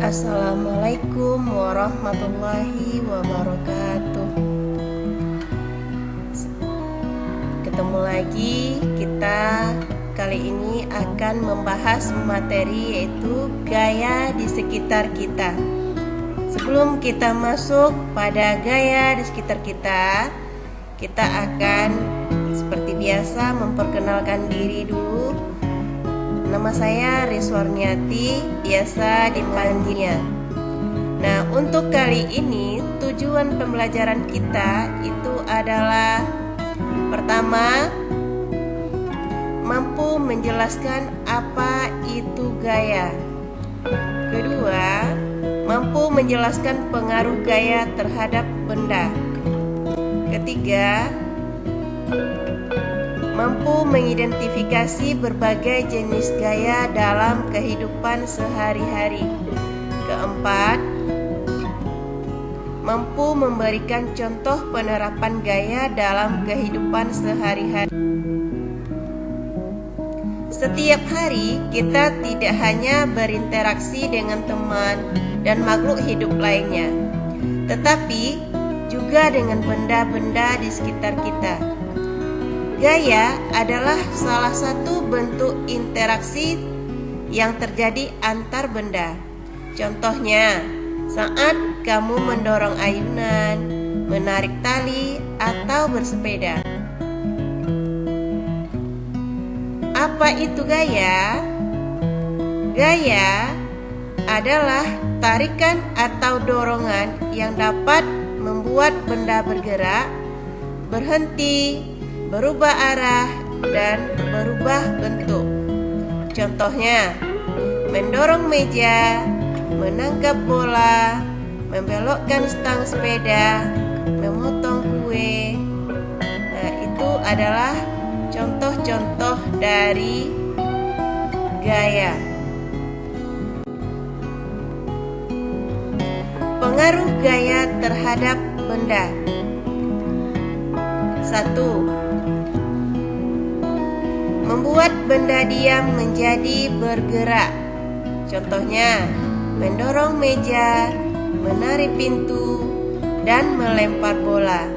Assalamualaikum warahmatullahi wabarakatuh. Ketemu lagi, kita kali ini akan membahas materi yaitu gaya di sekitar kita. Sebelum kita masuk pada gaya di sekitar kita, kita akan seperti biasa memperkenalkan diri dulu. Nama saya Riswarniati, biasa dipanggilnya. Nah, untuk kali ini tujuan pembelajaran kita itu adalah pertama, mampu menjelaskan apa itu gaya. Kedua, mampu menjelaskan pengaruh gaya terhadap benda. Ketiga, mampu mengidentifikasi berbagai jenis gaya dalam kehidupan sehari-hari. Keempat, mampu memberikan contoh penerapan gaya dalam kehidupan sehari-hari. Setiap hari kita tidak hanya berinteraksi dengan teman dan makhluk hidup lainnya, tetapi juga dengan benda-benda di sekitar kita. Gaya adalah salah satu bentuk interaksi yang terjadi antar benda. Contohnya, saat kamu mendorong ayunan, menarik tali, atau bersepeda. Apa itu gaya? Gaya adalah tarikan atau dorongan yang dapat membuat benda bergerak, berhenti, berubah arah, dan berubah bentuk. Contohnya, mendorong meja, menangkap bola, membelokkan stang sepeda, memotong kue. Nah, itu adalah contoh-contoh dari gaya. Pengaruh gaya terhadap benda. 1. Membuat benda diam menjadi bergerak. Contohnya, mendorong meja, menarik pintu, dan melempar bola.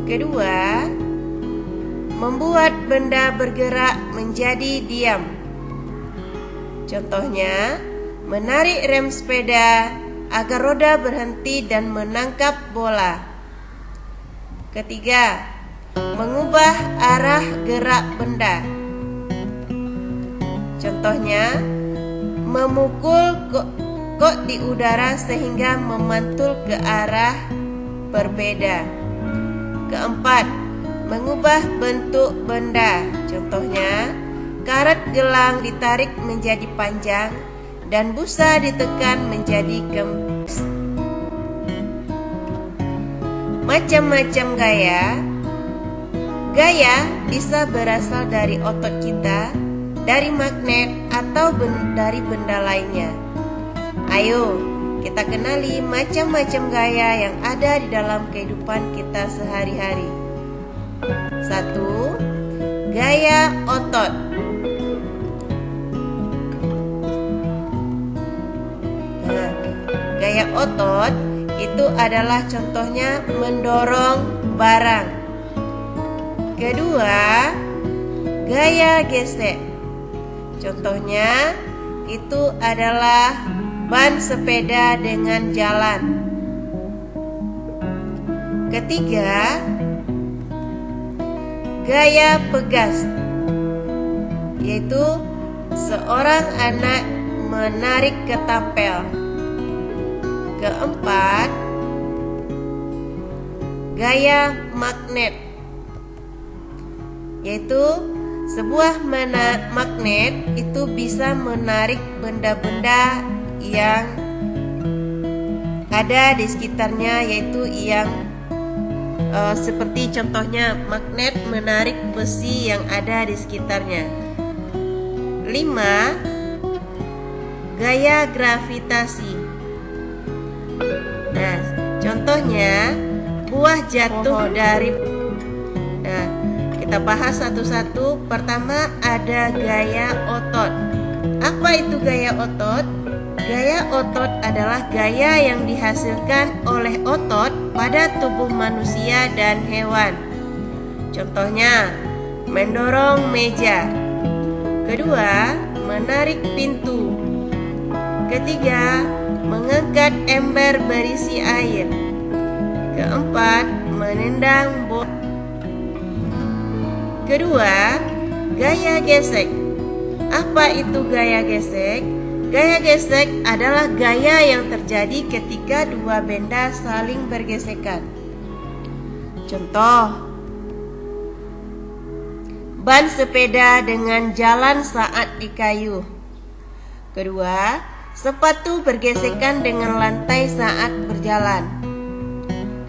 Kedua, membuat benda bergerak menjadi diam. Contohnya, menarik rem sepeda agar roda berhenti dan menangkap bola. Ketiga, mengubah arah gerak benda. Contohnya, memukul kok di udara sehingga memantul ke arah berbeda. Keempat, mengubah bentuk benda. Contohnya, karet gelang ditarik menjadi panjang dan busa ditekan menjadi gembus. Macam-macam gaya. Gaya bisa berasal dari otot kita, dari magnet, atau dari benda lainnya. Ayo, kita kenali macam-macam gaya yang ada di dalam kehidupan kita sehari-hari. 1. Gaya otot. Nah, gaya otot itu adalah contohnya mendorong barang. Kedua, gaya gesek. Contohnya itu adalah ban sepeda dengan jalan. Ketiga, gaya pegas, yaitu seorang anak menarik ketapel. Keempat, gaya magnet, yaitu sebuah magnet itu bisa menarik benda-benda yang ada di sekitarnya, yaitu yang seperti contohnya magnet menarik besi yang ada di sekitarnya. 5. Gaya gravitasi. Nah, contohnya buah jatuh dari. Nah, kita bahas satu-satu. Pertama ada gaya otot. Apa itu gaya otot? Gaya otot adalah gaya yang dihasilkan oleh otot pada tubuh manusia dan hewan. Contohnya, mendorong meja. Kedua, menarik pintu. Ketiga, mengangkat ember berisi air. Keempat, menendang bola. Kedua, gaya gesek. Apa itu gaya gesek? Gaya gesek adalah gaya yang terjadi ketika dua benda saling bergesekan. Contoh, ban sepeda dengan jalan saat dikayuh. Kedua, sepatu bergesekan dengan lantai saat berjalan.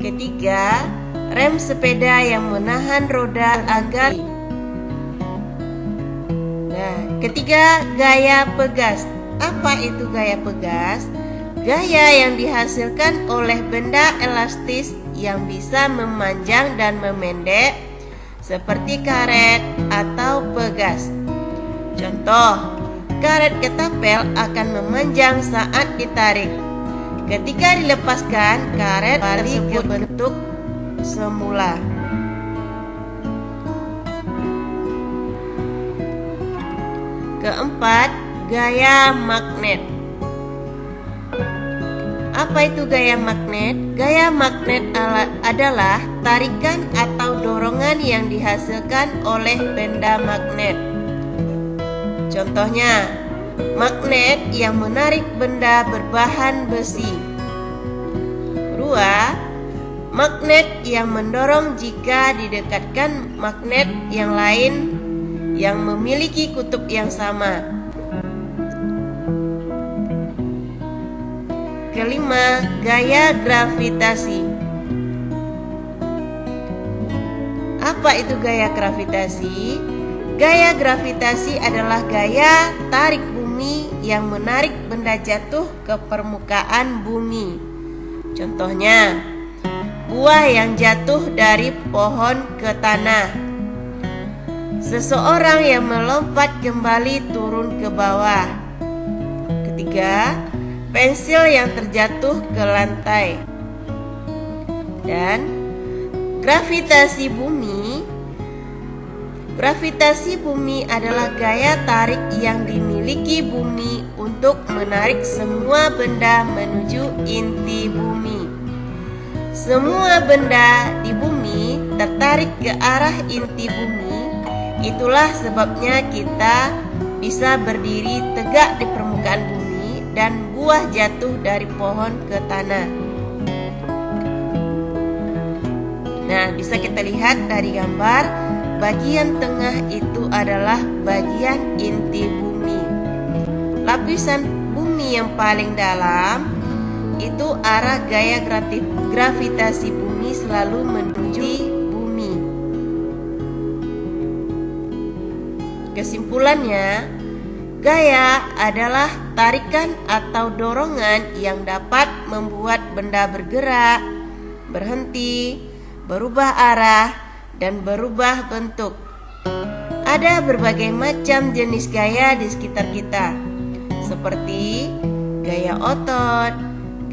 Ketiga, rem sepeda yang menahan roda agar. Ketiga, gaya pegas. Apa itu gaya pegas? Gaya yang dihasilkan oleh benda elastis yang bisa memanjang dan memendek, seperti karet atau pegas. Contoh, karet ketapel akan memanjang saat ditarik. Ketika dilepaskan, karet kembali ke bentuk semula. Keempat, gaya magnet. Apa itu gaya magnet? Gaya magnet adalah tarikan atau dorongan yang dihasilkan oleh benda magnet. Contohnya, magnet yang menarik benda berbahan besi. Kedua, magnet yang mendorong jika didekatkan magnet yang lain yang memiliki kutub yang sama. Kelima, gaya gravitasi. Apa itu gaya gravitasi? Gaya gravitasi adalah gaya tarik bumi yang menarik benda jatuh ke permukaan bumi. Contohnya, buah yang jatuh dari pohon ke tanah. Seseorang yang melompat kembali turun ke bawah. Ketiga, pensil yang terjatuh ke lantai. Dan gravitasi bumi. Gravitasi bumi adalah gaya tarik yang dimiliki bumi untuk menarik semua benda menuju inti bumi. Semua benda di bumi tertarik ke arah inti bumi. Itulah sebabnya kita bisa berdiri tegak di permukaan bumi dan buah jatuh dari pohon ke tanah. Nah, bisa kita lihat dari gambar, bagian tengah itu adalah bagian inti bumi. Lapisan bumi yang paling dalam itu arah gaya gravitasi bumi selalu menuju bumi. Kesimpulannya, gaya adalah tarikan atau dorongan yang dapat membuat benda bergerak, berhenti, berubah arah, dan berubah bentuk. Ada berbagai macam jenis gaya di sekitar kita, seperti gaya otot,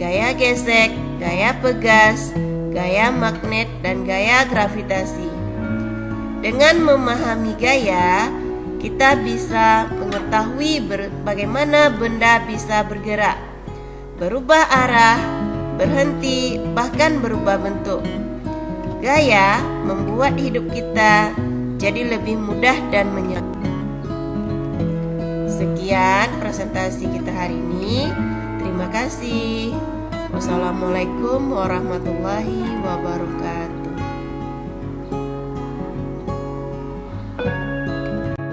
gaya gesek, gaya pegas, gaya magnet, dan gaya gravitasi. Dengan memahami gaya, kita bisa mengetahui bagaimana benda bisa bergerak, berubah arah, berhenti, bahkan berubah bentuk. Gaya membuat hidup kita jadi lebih mudah dan menyenangkan. Sekian presentasi kita hari ini. Terima kasih. Wassalamualaikum warahmatullahi wabarakatuh.